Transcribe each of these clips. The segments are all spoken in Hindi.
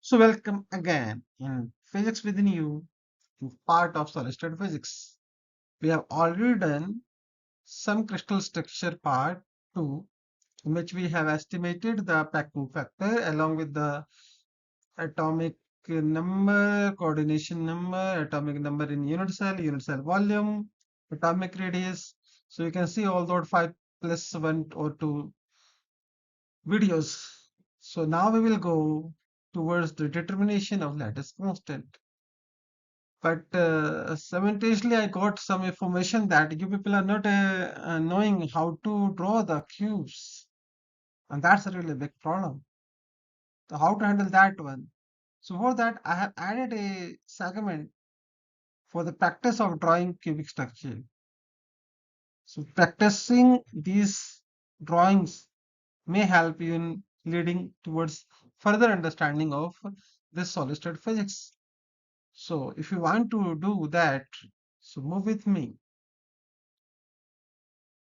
So welcome again in Physics Within You to part of solid-state physics. We have already done some crystal structure part 2 in which we have estimated the packing factor along with the atomic number, coordination number, atomic number in unit cell volume, atomic radius. So you can see all those 5 plus 1 or 2 videos. So now we will go towards the determination of lattice constant. But simultaneously, I got some information that you people are not knowing how to draw the cubes, and that's a really big problem. So how to handle that one? So for that, I have added a segment for the practice of drawing cubic structure. So practicing these drawings may help you in leading towards further understanding of this solid state physics. So if you want to do that, so move with me.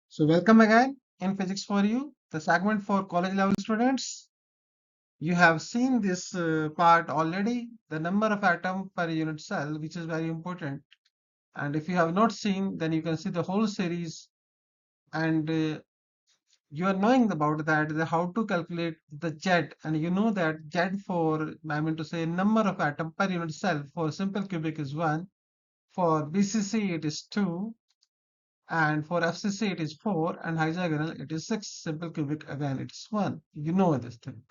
So welcome again in Physics for You, the segment for college level students. You have seen this part already, the number of atom per unit cell, which is very important. And if you have not seen, then you can see the whole series and you are knowing about that, how to calculate the Z, and you know that Z for, I mean to say, number of atom per unit cell for simple cubic is 1, for BCC it is 2, and for FCC it is 4, and hexagonal it is 6, simple cubic again it is 1. You know this thing.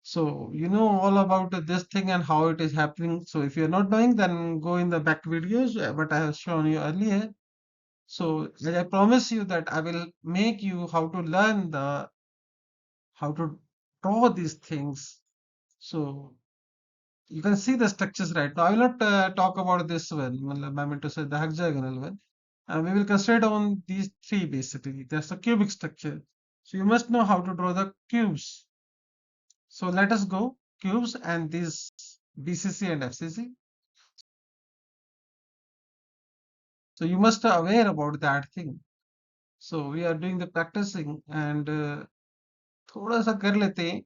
So you know all about this thing and how it is happening. So if you're not knowing, then go in the back videos what I have shown you earlier. So as I promise you that I will make you how to learn the how to draw these things. So you can see the structures right now. I will not talk about this one. I meant to say the hexagonal one. We will concentrate on these three basically. That's the cubic structure. So you must know how to draw the cubes. So let us go cubes and these BCC and FCC. So you must be aware about that thing. So we are doing the practicing and थोड़ा सा कर लेते हैं.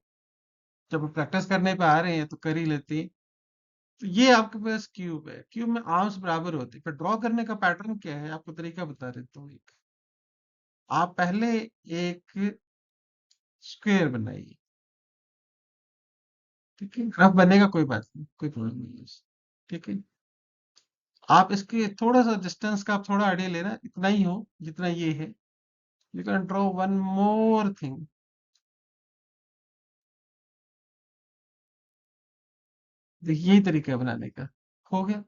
जब प्रैक्टिस करने पे आ रहे हैं तो कर ही लेते हैं. तो ये आपके पास क्यूब है. क्यूब में आर्म्स बराबर होते हैं. पर ड्रॉ करने का पैटर्न क्या है आपको तरीका बता देता हूँ. एक आप पहले एक स्क्वायर बनाइए. ठीक है, रफ बनेगा कोई बात नहीं, कोई प्रॉब्लम नहीं है उससे. ठीक है, आप इसके थोड़ा सा डिस्टेंस का आप थोड़ा आइडिया लेना, इतना ही हो जितना ये है. You can draw one more thing. देखिए यही तरीका है बनाने का. हो गया.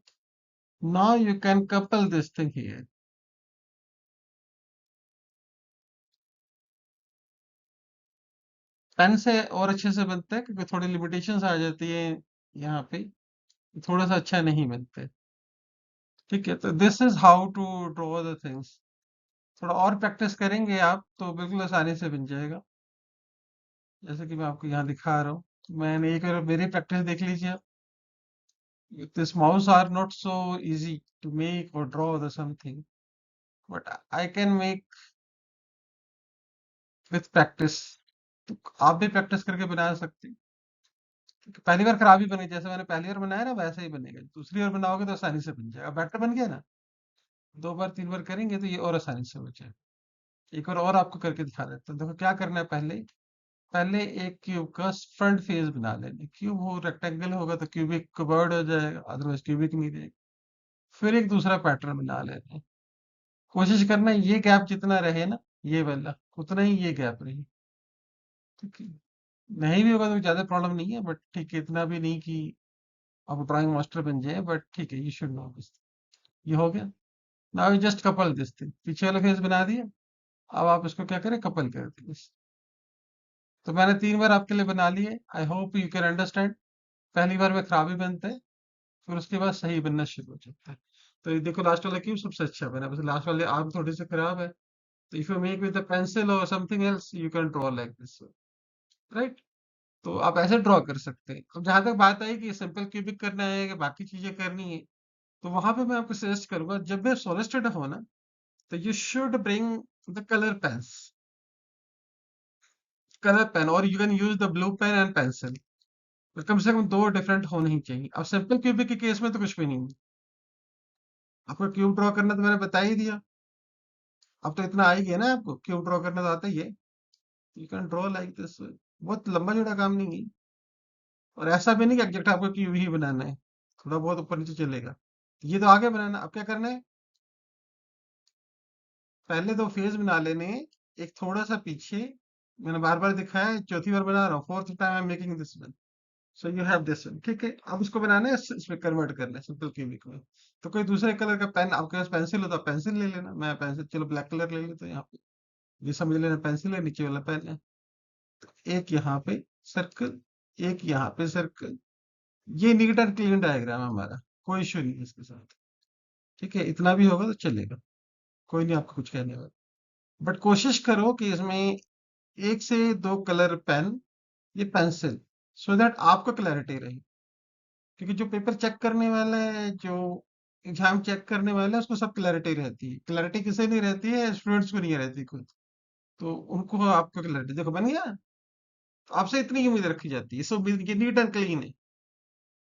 Now you can couple this thing here. Pen से और अच्छे से बनता है क्योंकि थोड़ी लिमिटेशंस आ जाती है यहाँ पे, थोड़ा सा अच्छा नहीं बनता है. ठीक है, तो this is how to draw the things. थोड़ा और प्रैक्टिस करेंगे आप तो बिल्कुल आसानी से बन जाएगा. जैसे कि मैं आपको यहाँ दिखा रहा हूँ. मैंने एक बार मेरी प्रैक्टिस देख लीजिए आप. This mouse are not so easy to make or draw the something, but I can make with practice. तो आप भी प्रैक्टिस करके बना सकते हैं. क्योंकि पहली बार खराब ही बने, जैसे मैंने पहली बार बनाया ना वैसे ही बनेगा. दूसरी बार बनाओगे तो आसानी से बन जाएगा. बेटर बन गया ना. दो बार तीन बार करेंगे तो ये और आसानी से हो जाएगा. एक बार और आपको करके दिखा देता हूँ. देखो क्या करना है. पहले पहले एक क्यूब का फ्रंट फेस बना लेना. क्यूब हो रेक्टेंगल होगा तो क्यूबिक कवर्ड हो जाएगा, अदरवाइज क्यूबिक नहीं रहेगा. फिर एक दूसरा पैटर्न बना लेना है. कोशिश करना ये गैप जितना रहे ना, ये वाला उतना ही ये गैप रहे. ठीक है, नहीं भी होगा तो ज्यादा प्रॉब्लम नहीं है, बट ठीक है, इतना भी नहीं कि आप ड्राइंग मास्टर बन जाए, बट ठीक है, यू शुड नो दिस. ये हो गया. Now you just couple this thing. पीछे वाला फेस बना दिया. अब आप इसको क्या करें, कपल कर दीजिए. तो मैंने 3 बार आपके लिए बना लिए. आई होप यू कैन अंडरस्टैंड. पहली बार में खराब ही बनता है, फिर उसके बाद सही बनना शुरू हो जाता है. तो ये देखो लास्ट वाला क्यों सबसे अच्छा बना, बस लास्ट वाले आर्म थोड़ी सी खराब है. तो if you make with the pencil और something else you can draw like this, right. तो आप ऐसे ड्रॉ कर सकते हैं. अब जहां तक बात आई कि सिंपल क्यूबिक करना है कि बाकी चीजें करनी है, तो वहां पे मैं आपको सजेस्ट करूंगा जब भी सॉलिस्टेड हो ना, तो you should bring the colour pens, colour pen, और you can use the blue pen and pencil. पर कम से कम दो डिफरेंट होने ही चाहिए। अब सिंपल क्यूबिक के केस में तो कुछ भी नहीं है। आपको क्यूब ड्रॉ करना तो मैंने बता ही दिया। अब तो इतना आ ही गया ना, आपको क्यूब ड्रॉ करना तो आता ही है। You can draw like this. बहुत लंबा चौड़ा काम नहीं है। और ऐसा भी नहीं कि एग्जैक्ट आपको क्यूब ही बनाना है, थोड़ा बहुत ऊपर नीचे चलेगा। ये तो आगे बनाना। अब क्या करना है, पहले दो फेज बना लेने हैं, एक थोड़ा सा पीछे। मैंने बार बार दिखाया है, चौथी बार बना रहा हूँ, fourth time I am making this one. So you have this one, ठीक है। अब इसको बनाना है, इसमें कन्वर्ट करना है सिंपल क्यूबिक में। तो कोई दूसरे कलर का पेन, आपके पास पेंसिल हो तो पेंसिल ले लेना। मैं पेंसिल, चलो ब्लैक कलर ले लेते हैं यहाँ पे। ये समझ लेना पेंसिल है, नीचे वाला पेन है। एक यहाँ पे सर्कल, एक यहाँ पे सर्कल। ये नीट एंड क्लीन डायग्राम है हमारा, कोई इश्यू नहीं है इसके साथ। ठीक है, इतना भी होगा तो चलेगा, कोई नहीं आपको कुछ कहने वाला। बट कोशिश करो कि इसमें एक से दो कलर पेन, ये पेंसिल, सो दैट आपको क्लैरिटी रहे। क्योंकि जो पेपर चेक करने वाला है, जो एग्जाम चेक करने वाला है, उसको सब क्लैरिटी रहती है। क्लैरिटी किसे नहीं रहती है? स्टूडेंट्स को नहीं रहती खुद। तो उनको आपको क्लैरिटी देखो बन गया। तो आपसे इतनी ही उम्मीद रखी जाती है। सो ये नीट एंड क्लीन है,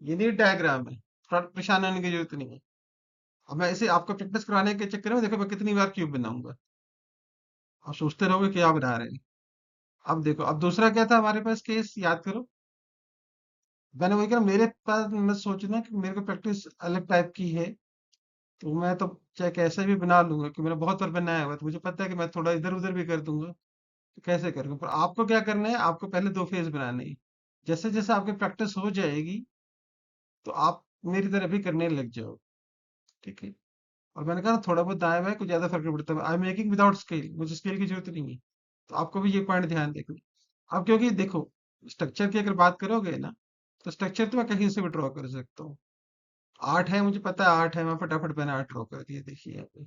ये नीट डायग्राम है, थोड़ा परेशान होने की जरूरत नहीं है। अब मैं इसे आपको प्रैक्टिस कराने के चक्कर में देखो मैं कितनी बार क्यूब बनाऊंगा। आप सोचते रहोगे क्या बना रहे हैं। अब देखो, अब दूसरा क्या था हमारे पास केस, याद करो। मैंने वही कहा, मेरे पास मैं सोचना कि मेरे को प्रैक्टिस अलग टाइप की है। तो मैं तो चाहे कैसे भी बना लूंगा, कि मैंने बहुत बार बनाया हुआ है, तो मुझे पता है कि मैं थोड़ा इधर उधर भी कर दूंगा। तो कैसे करूंगा, पर आपको क्या करना है, आपको पहले दो फेज बनाने हैं। जैसे जैसे आपकी प्रैक्टिस हो जाएगी, तो आप मेरी तरह भी करने लग जाओ। ठीक है। और मैंने कहा ना, थोड़ा बहुत दाएं बाएं कुछ ज्यादा फर्क नहीं पड़ता। I am making without scale, मुझे स्केल की जरूरत नहीं है। तो आपको भी ये पॉइंट ध्यान देखना। अब क्योंकि देखो, स्ट्रक्चर की अगर बात करोगे ना, तो स्ट्रक्चर तो मैं कहीं से भी ड्रॉ कर सकता हूँ। आठ है, मुझे पता है आठ है, मैं फटाफट मैंने आठ ड्रॉ कर दिया, देखिए यहाँ पे।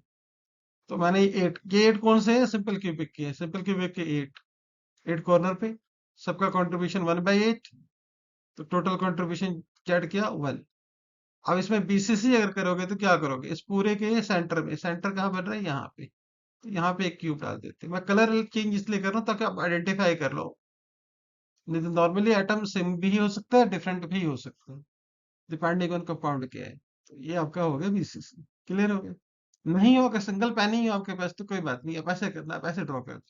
तो मैंने एट, ये एट कौन से है? सिंपल क्यूबिक के हैं, सिंपल क्यूबिक के एट। एट कॉर्नर पे, सबका कंट्रीब्यूशन 1/8। तो टोटल कंट्रीब्यूशन जेड किया 1। अब इसमें बीसीसी अगर करोगे तो क्या करोगे, इस पूरे के सेंटर में, सेंटर कहाँ बन रहा है? यहाँ पे। तो यहाँ पे एक क्यूब डाल देते हैं। मैं कलर चेंज इसलिए कर रहा हूँ ताकि आप आइडेंटिफाई कर लो। नहीं तो नॉर्मली आइटम सेम भी हो सकता है, डिफरेंट भी हो सकता है, डिपेंडिंग ऑन कंपाउंड क्या है। तो ये आपका हो गया बीसीसी। क्लियर हो गया? नहीं होगा, सिंगल पेन ही हो आपके पास तो कोई बात नहीं, आप ऐसे करना, आप ऐसे ड्रॉ कर,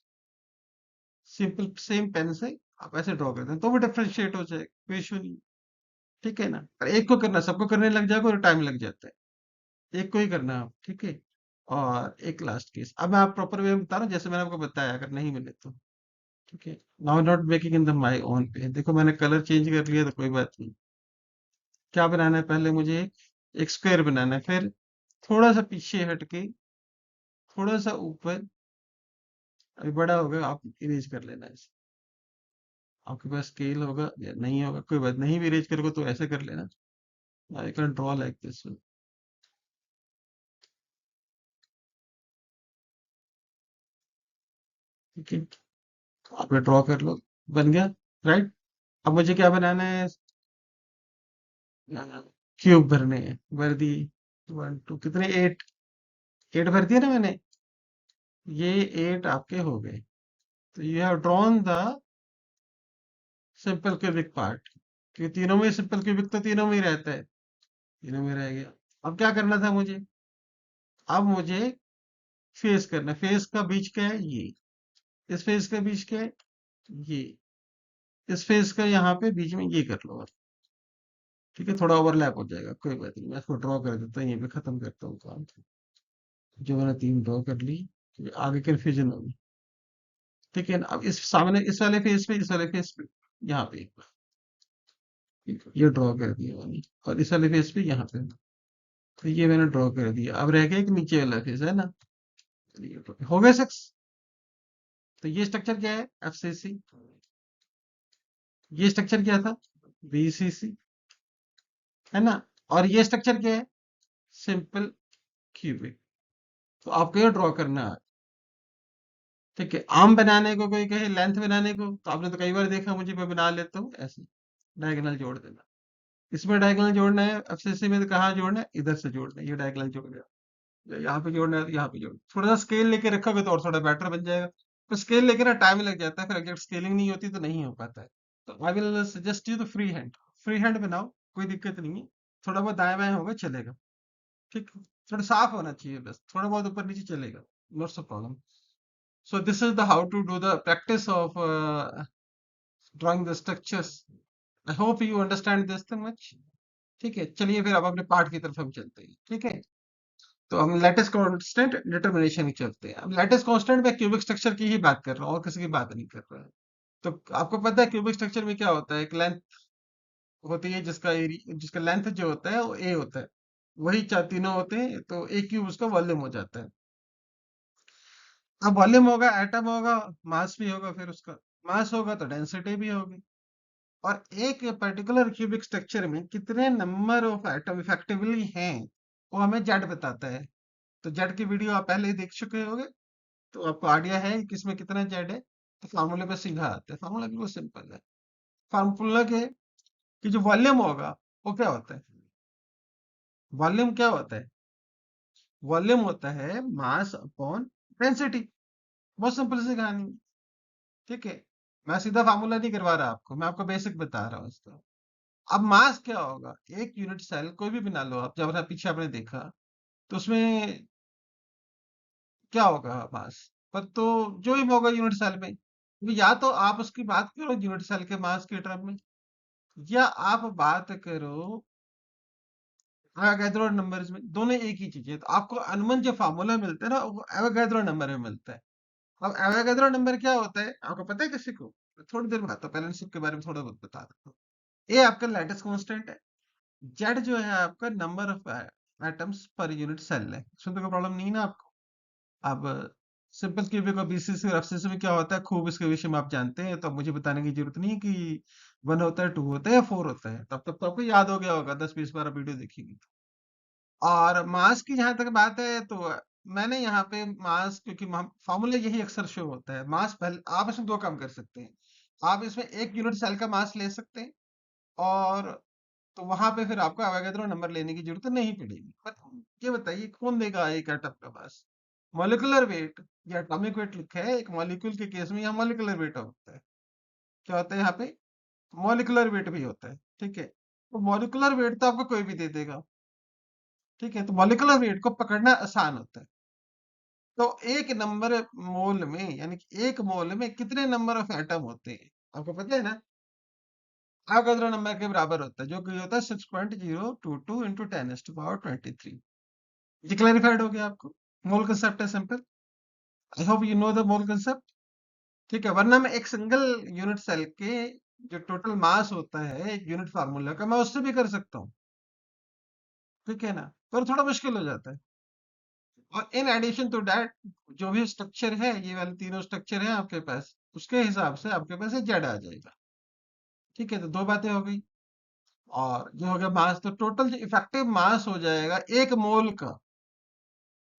सिंपल सेम पेन से आप ऐसे ड्रॉ कर दें तो भी डिफ्रेंशिएट हो जाएगा, कोई इशू नहीं। ठीक है ना? और एक को करना, सबको करने लग जाएगा और टाइम लग जाता है। एक को ही करना आप, ठीक है। और एक लास्ट केस, अब मैं आप प्रॉपर वे में बता रहा हूँ जैसे मैंने आपको बताया, अगर नहीं मिले तो। ठीक है। Now not making in the my own पे, देखो मैंने कलर चेंज कर लिया तो कोई बात नहीं। क्या बनाना है, पहले मुझे एक स्क्वायर बनाना है, फिर थोड़ा सा पीछे हट के, थोड़ा सा ऊपर। अभी बड़ा होगा, आप इरेज कर लेना इसे। आपके पास स्केल होगा या नहीं होगा कोई बात नहीं, भी इरेज करोगे तो ऐसे कर लेना। I can draw like this. ठीक है, आप ड्रॉ कर लो, बन गया। राइट। अब मुझे क्या बनाना है, क्यूब भरने हैं, भर दी। वन टू कितने, एट। एट भर दिया ना मैंने, ये एट आपके हो गए। तो you have drawn the simple cubic part, क्योंकि तीनों में सिंपल क्यूबिक तो तीनों में ही रहता है, तीनों में रह गया। अब क्या करना था मुझे, अब मुझे फेस करना है। फेस का बीच क्या है? ये। इस फेस का बीच क्या है? ये। इस फेस का यहाँ पे बीच में ये कर लो आप। ठीक है, थोड़ा ओवरलैप हो जाएगा, कोई बात नहीं, मैं इसको ड्रॉ कर देता हूँ, यहीं पे खत्म करता हूँ काम। जो मैंने तीन ड्रॉ कर ली, क्योंकि आगे कंफ्यूजन होगी। ठीक है ना? अब इस सामने, इस वाले फेस पे, इस वाले फेस पे, यहाँ पे ये ड्रॉ कर दिया मैंने। और इस वाले फेस पे यहाँ पे, तो ये मैंने ड्रॉ कर दिया। अब रह गया एक नीचे वाला फेस, है ना? चलिए, हो गया सक्स। तो ये स्ट्रक्चर क्या है? एफसीसी। ये स्ट्रक्चर क्या था? बीसीसी। है ना? और ये स्ट्रक्चर क्या है? Simple cubic. तो आपको ये ड्रॉ करना है। ठीक है, आर्म बनाने को कोई कहे, लेंथ बनाने को, तो आपने तो कई बार देखा मुझे, मैं बना लेता हूँ ऐसे, डायगोनल जोड़ देना। इसमें डायगोनल जोड़ना है, एफसीसी में तो कहाँ जोड़ना है? इधर से जोड़ना है, ये डायगोनल जोड़ दिया। यहाँ पे जोड़ना है तो यहाँ पे जोड़, थोड़ा सा स्केल लेके रखोगे तो और थोड़ा बेटर बन जाएगा। पर स्केल लेके ना टाइम लग जाता है, फिर एग्जैक्ट स्केलिंग नहीं होती तो नहीं हो पाता है। तो I will suggest you the free hand. Free hand बनाओ, कोई दिक्कत नहीं है। थोड़ा बहुत दाएं बाएं होगा चलेगा, ठीक है? थोड़ा साफ होना चाहिए बस, थोड़ा बहुत ऊपर नीचे चलेगा, not a problem. So this is the how to do the practice of drawing the structures. I hope you understand this thing much. ठीक है, चलिए फिर अब अपने पार्ट की तरफ हम चलते हैं, ठीक है? तो हम लैटिस कांस्टेंट डिटर्मिनेशन की चलते हैं। अब लैटिस कांस्टेंट में क्यूबिक स्ट्रक्चर की ही बात कर रहा हूँ और किसी की बात नहीं कर रहा है। तो आपको पता है क्यूबिक स्ट्रक्चर में क्या होता है? एक लेंथ होती है जिसका एरिया, जिसका लेंथ जो होता है वो ए होता है। वही चार तीनों होते हैं तो ए क्यूब उसका वॉल्यूम हो जाता है। अब वॉल्यूम होगा, एटम होगा, मास भी होगा, फिर उसका मास होगा तो डेंसिटी भी होगी। और एक पर्टिकुलर क्यूबिक स्ट्रक्चर में कितने नंबर ऑफ एटम इफेक्टिवली हैं वो हमें जेड बताता है। तो जेड की वीडियो आप पहले ही देख चुके होंगे, तो आपको आइडिया है कि किसमें कितना जेड है। तो फार्मूले पे सीधा आते हैं, फार्मूला बिल्कुल सिंपल है। फार्मूला के कि जो वॉल्यूम होगा वो क्या होता है? वॉल्यूम क्या होता है? वॉल्यूम होता है मास अपॉन डेंसिटी। बहुत सिंपल सी कहानी है, ठीक है? मैं सीधा फार्मूला नहीं करवा रहा आपको, मैं आपको बेसिक बता रहा हूँ इसका। अब मास क्या होगा? एक यूनिट सेल कोई भी बना लो आप, जब पीछे आपने देखा तो उसमें क्या होगा मास? पर तो जो भी होगा यूनिट सेल में, तो या तो आप उसकी बात करो यूनिट सेल के मास के टर्म में, या आप बात करो एवोगैड्रो नंबर्स में। दोनों एक ही चीज है। तो आपको अनुमान जो फार्मूला मिलता है ना वो एवोगैड्रो नंबर में मिलता है। अब एवोगैड्रो नंबर क्या होता है आपको पता है किसी को? थोड़ी देर में आता हूँ, पहले इन सब के बारे में थोड़ा बहुत बता देता हूँ। ये आपका लैटिस कांस्टेंट है। जेड जो है आपका नंबर ऑफ एटम्स पर यूनिट सेल है। इसमें तो कोई प्रॉब्लम नहीं है ना आपको? अब सिंपल क्यूबिक और बीसीसी और एफसीसी में क्या होता है खूब इसके विषय में आप जानते हैं, तो अब मुझे बताने की जरूरत नहीं है कि वन होता है, टू होता है या फोर होता है। तब तक तो आपको याद हो गया होगा, 10-20 बार वीडियो देखिएगी। और मास की जहां तक बात है तो मैंने यहाँ पे मास, क्योंकि फॉर्मूला यही अक्सर शो होता है। मास पहले आप इसमें दो काम कर सकते हैं। आप इसमें एक यूनिट सेल का मास ले सकते हैं, और तो वहां पे फिर आपको एवोगैड्रो नंबर लेने की जरूरत नहीं पड़ेगी। पर ये बताइए कौन देगा एक एटम का मास? मॉलिक्यूलर वेट या एटॉमिक वेट लिखा है, एक मॉलिक्यूल के केस में यहाँ मॉलिक्यूलर वेट होता है। क्या होता है यहाँ पे? मॉलिक्यूलर वेट भी होता है, ठीक है? तो मॉलिक्यूलर वेट तो आपको कोई भी दे देगा, ठीक है? तो मॉलिक्यूलर वेट को पकड़ना आसान होता है। तो एक नंबर मोल में, यानी कि एक मोल में कितने नंबर ऑफ एटम होते हैं आपको पता है ना? एवोगैड्रो नंबर के बराबर होता है, जो कि होता है 6.022 इंटू 10⁻23। ये क्लैरिफाइड हो गया आपको? मोल कंसेप्ट है simple. I hope you know the mole concept, ठीक है? वरना मैं एक सिंगल यूनिट सेल के जो टोटल मास होता है एक यूनिट फार्मूला का, मैं उससे भी कर सकता हूँ, ठीक है ना? पर थोड़ा मुश्किल हो जाता है। और इन एडिशन टू दैट, जो भी स्ट्रक्चर है, ये वाले तीनों स्ट्रक्चर है आपके पास, उसके हिसाब से आपके पास जेड आ जाएगा, ठीक है? तो दो बातें हो गई। और जो हो गया मास, तो टोटल जो इफेक्टिव मास हो जाएगा एक मोल का,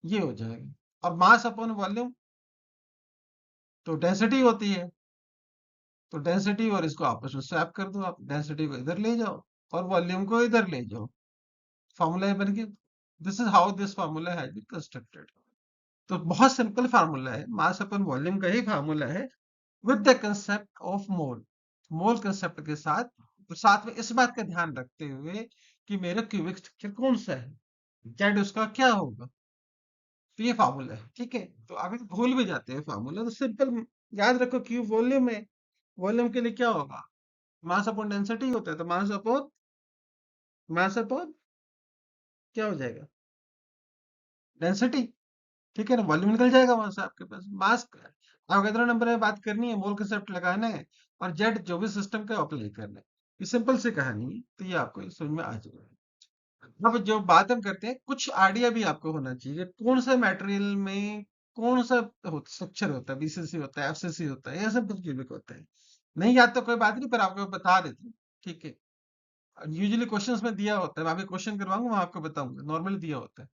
ये हो जाएगा। और मास अपॉन वॉल्यूम तो डेंसिटी होती है। तो डेंसिटी और इसको आपस में स्वैप कर दो, आप डेंसिटी को इधर ले जाओ और वॉल्यूम को इधर ले जाओ, फॉर्मूला बन गया। This is how this formula has been constructed. तो बहुत सिंपल फार्मूला है, मास अपन वॉल्यूम का ही फार्मूला है, with the concept of mole. Mole concept के साथ, तो साथ में इस बात का ध्यान रखते हुए कि मेरा क्यूबिक स्ट्रक्चर कौन सा है, जेड उसका क्या होगा। तो ये फार्मूला है, ठीक है? तो अगर भूल भी जाते हैं फार्मूला तो सिंपल याद रखो, क्यूब वॉल्यूम है। वॉल्यूम के लिए क्या होगा? मास अपॉन डेंसिटी होता है, तो मास अपॉन क्या हो जाएगा? डेंसिटी, ठीक है ना? वॉल्यूम निकल जाएगा वहां से आपके पास। मास अवोगाद्रो नंबर में बात करनी है, मोल कंसेप्ट लगाना है, और जेड जो भी सिस्टम का अप्लाई करना है। ये सिंपल सी कहानी है, तो ये आपको ये समझ में आ जाएगा। अब जो बात हम करते हैं, कुछ आइडिया भी आपको होना चाहिए कौन सा मटेरियल में कौन सा स्ट्रक्चर होता है, बीसीसी होता है, एफसीसी होता है, या सब कुछ क्यूबिक होता है। नहीं याद तो कोई बात नहीं, पर आपको बता देता हूँ, ठीक है? यूजुअली क्वेश्चंस में दिया होता है, मैं अभी क्वेश्चन करवाऊंगा वहां आपको बताऊंगा, नॉर्मली दिया होता है।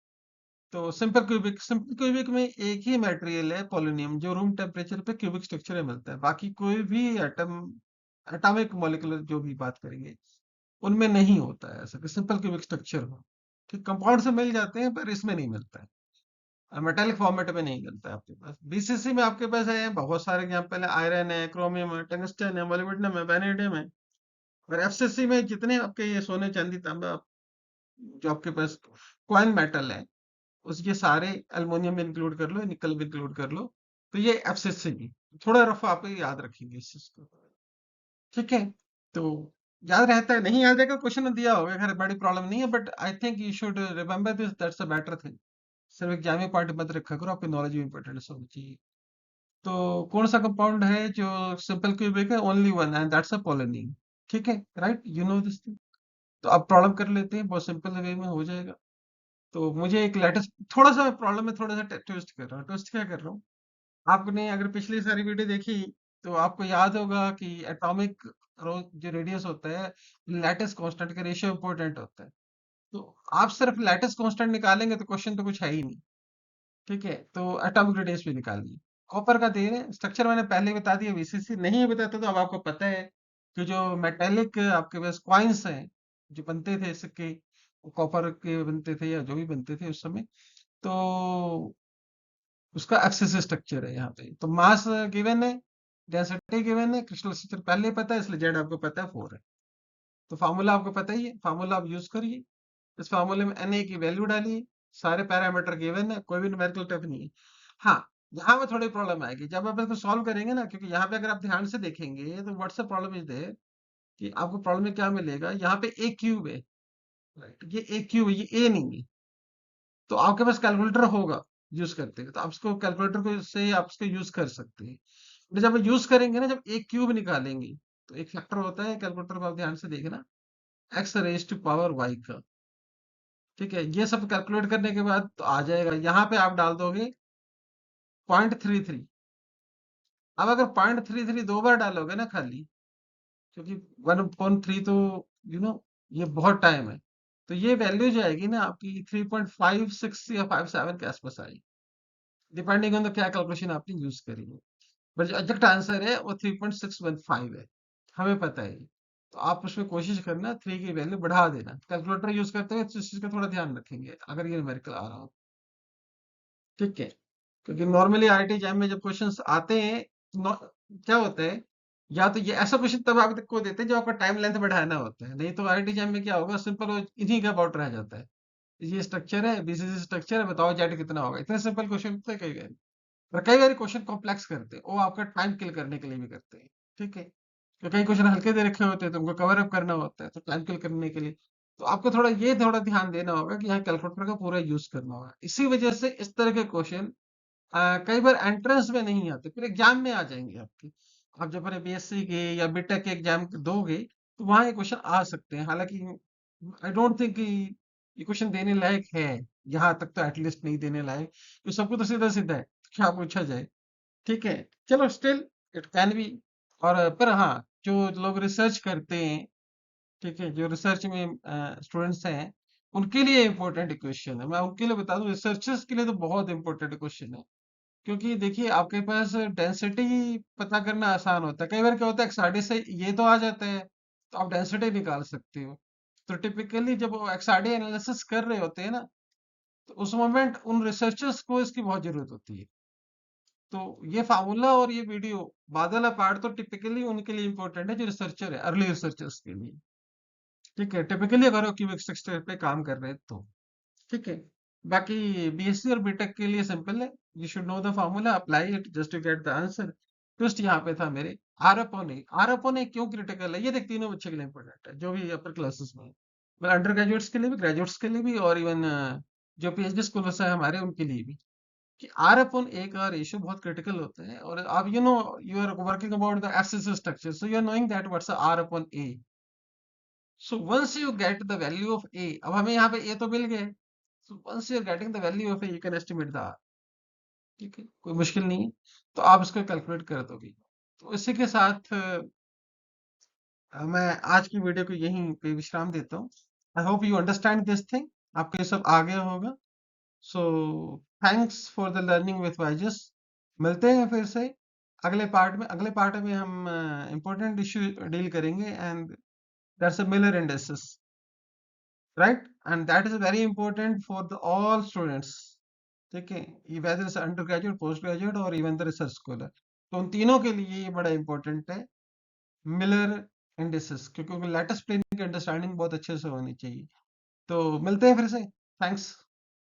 तो सिंपल क्यूबिक में एक ही मटेरियल है पोलोनियम, जो रूम टेम्परेचर पे क्यूबिक स्ट्रक्चर में मिलता है। बाकी कोई भी एटम, एटॉमिक मॉलिक्यूलर जो भी बात करेंगे, उनमें नहीं होता है ऐसा कि सिंपल क्यूबिक स्ट्रक्चर हो। कि कंपाउंड से मिल जाते हैं पर इसमें नहीं मिलता है, मेटेलिक फॉर्मेट में नहीं मिलता है आपके पास। बीसीसी में आपके पास है बहुत सारे एग्जाम्पल है, आयरन है, क्रोमियम है, टंगस्टन है, मोलिब्डेनम है, वेनेडियम है, और एफसीसी में जितने आपके ये सोने चांदी तांबा जो आपके पास कॉइन मेटल है, उसके सारे एल्युमिनियम में इंक्लूड कर लो, निकल में इंक्लूड कर लो, तो ये एफसीसी की थोड़ा रफ आप याद रखेंगे इस चीज को। ठीक है, तो याद रहता है, नहीं याद रहेगा क्वेश्चन दिया होगा, खैर बड़ी प्रॉब्लम नहीं है, but I think you should remember this, that's a better thing. सिर्फ एग्जाम में पार्ट मत रखा करो, आपकी नॉलेज भी इंपॉर्टेंट होनी चाहिए। तो कौन सा कंपाउंड है जो सिंपल क्यूबिक है? Only one, and that's a polonium. ठीक है, right, you know this thing. तो अब प्रॉब्लम कर लेते हैं, बहुत सिंपल वे में हो जाएगा। तो मुझे एक लेटेस्ट थोड़ा सा प्रॉब्लम में थोड़ा सा ट्विस्ट कर रहा हूँ। ट्विस्ट क्या कर रहा हूँ, आपने अगर पिछली सारी वीडियो देखी तो आपको याद होगा कि एटॉमिक जो रेडियस होता है, लैटिस कांस्टेंट का रेशियो इंपॉर्टेंट होता है। तो आप सिर्फ लैटिस कांस्टेंट निकालेंगे तो क्वेश्चन तो कुछ है ही नहीं। ठीक है, तो एटॉमिक रेडियस भी निकालिए। कॉपर का दे रहे हैं, स्ट्रक्चर मैंने पहले बता दिया, वीसीसी नहीं बताता तो अब आपको पता है कि जो मेटेलिक आपके पास कॉइन्स हैं जो बनते थे सिक्के, कॉपर के बनते थे या जो भी बनते थे उस समय, तो उसका एक्सिस स्ट्रक्चर है यहाँ पे। तो मास गिवन है, डेंसिटी गिवन है, क्रिस्टल स्ट्रक्चर पहले ही पता है, इसलिए जेड आपको पता है 4 है। तो फार्मूला आपको पता ही है, फार्मूला आप यूज करिए। इस फार्मूले में Na की वैल्यू डालिए, सारे पैरामीटर गिवन है, कोई भी न्यूमेरिकल टफ नहीं है। हाँ, यहाँ में थोड़ी प्रॉब्लम आएगी जब आप इसको सॉल्व करेंगे ना, क्योंकि यहाँ पे अगर आप ध्यान से देखेंगे तो what's the problem is there, कि आपको प्रॉब्लम में क्या मिलेगा, यहाँ पे ए क्यूब है, राइट, ये ए क्यूब है, ये ए नहीं है। तो आपके पास कैलकुलेटर होगा यूज करते हैं, तो आप उसको कैलकुलेटर को से आप उसको यूज कर सकते हैं। तो जब यूज करेंगे ना, जब एक क्यूब निकालेंगे, तो एक फैक्टर होता है कैलकुलेटर को, आप ध्यान से देखना, x raise to power y का। ठीक है, ये सब कैलकुलेट करने के बाद तो आ जाएगा, यहाँ पे आप डाल दोगे 0.33। अब अगर 0.33 दो बार डालोगे ना खाली, क्योंकि 1.3 तो यू नो ये बहुत टाइम है, तो ये वैल्यू जाएगी ना आपकी 3.56 या 57 के आसपास आएगी, डिपेंडिंग ऑन द क्या कैलकुलेशन आपने यूज करी है। बट जो एग्जैक्ट आंसर है वो 3.615 है, हमें पता है। तो आप उसमें कोशिश करना 3 की वैल्यू बढ़ा देना, कैलकुलेटर यूज करते हुए इस चीज का थोड़ा ध्यान रखेंगे अगर ये न्यूमेरिकल आ रहा हो। ठीक है, क्योंकि नॉर्मली आईआईटी एग्जाम में जब क्वेश्चंस आते हैं, क्या होता है, या तो ये ऐसा क्वेश्चन तब आपको देते हैं जब आपका टाइम लेंथ बढ़ाना होता है, नहीं तो आईआईटी एग्जाम में क्या होगा, सिंपल इन्हीं का अबाउट रह जाता है। ये स्ट्रक्चर है, बीसीसी स्ट्रक्चर है, बताओ जेड कितना होगा, इतने सिंपल क्वेश्चन होते हैं कई बार। और कई बार क्वेश्चन कॉम्प्लेक्स करते हैं, वो आपका टाइम किल करने के लिए भी करते हैं। ठीक है, तो कई क्वेश्चन हल्के दे रखे होते हैं तो उनको कवर अप करना होता है, तो टाइम किल करने के लिए तो आपको थोड़ा ध्यान देना होगा कि यहाँ कैलकुलेटर का पूरा यूज करना होगा। इसी वजह से इस तरह के क्वेश्चन कई बार एंट्रेंस में नहीं आते, फिर एग्जाम में आ जाएंगे आपके। आप जब अपने बीएससी के या बीटेक के एग्जाम दोगे तो वहां ये क्वेश्चन आ सकते हैं, हालांकि आई डोंट थिंक कि ये क्वेश्चन देने लायक है, यहाँ तक तो एटलीस्ट नहीं देने लायक, तो सबको तो सीधा सीधा है क्या पूछा जाए। ठीक है, चलो स्टिल इट कैन बी। और पर हाँ, जो लोग रिसर्च करते हैं, ठीक है, जो रिसर्च में स्टूडेंट्स हैं, उनके लिए इंपॉर्टेंट क्वेश्चन है, मैं उनके लिए बता दूं, रिसर्चर्स के लिए तो बहुत इंपॉर्टेंट क्वेश्चन है। क्योंकि देखिए आपके पास डेंसिटी पता करना आसान होता है, कई बार क्या होता है एक्सआरडी से ये तो आ जाता है, तो आप डेंसिटी निकाल सकते हो। तो टिपिकली जब वो एक्सआरडी एनालिसिस कर रहे होते हैं ना, तो उस मोमेंट उन रिसर्चर्स को इसकी बहुत जरूरत होती है। तो ये फार्मूला और ये वीडियो बादल अपार्ट तो टिपिकली उनके लिए इंपॉर्टेंट है जो रिसर्चर है, अर्ली रिसर्चर्स के लिए। ठीक है, टिपिकली अगर वो क्यूबिक स्ट्रक्चर पे काम कर रहे हैं तो। ठीक है, बाकी बीएससी और बीटेक के लिए सिंपल है, you should know the formula, apply it just to get the answer. Twist यहाँ पे था मेरे, r upon a. R upon a क्यों क्रिटिकल है, ये देख तीनों बच्चे के लिए इंपॉर्टेंट है जो भी अपर क्लासेस में है, मतलब अंडर ग्रेजुएट्स के लिए भी, ग्रेजुएट्स के लिए भी, और इवन जो पीएचडी स्कूल है हमारे उनके लिए भी, कि आर अपॉन ए का रेशियो बहुत क्रिटिकल होता है। और आप you are working about the FCC structure, so you are knowing that what's r upon a. So once you get the value of a, अब हमें यहाँ पे ए तो मिल गए, so once you're getting the value of a, you can estimate the R। ठीक है, कोई मुश्किल नहीं है, तो आप इसको कैलकुलेट कर दोगे। तो इसी के साथ मैं आज की वीडियो को यहीं पे विश्राम देता हूँ। I hope you understand this thing, आपको ये सब आ गया होगा। So thanks for the learning with वाइजस। मिलते हैं फिर से अगले पार्ट में। अगले पार्ट में हम इंपॉर्टेंट इश्यू डील करेंगे, and that's a Miller indices, right, and that is very important for the all students. ठीक है, ये whether is under graduate, post graduate और इवन द रिसर्च स्कॉलर, तो उन तीनों के लिए ये बड़ा इंपॉर्टेंट है, मिलर इंडिसेस, क्योंकि लैटिस प्लेन की अंडरस्टैंडिंग बहुत अच्छे से होनी चाहिए। तो मिलते हैं फिर से। थैंक्स।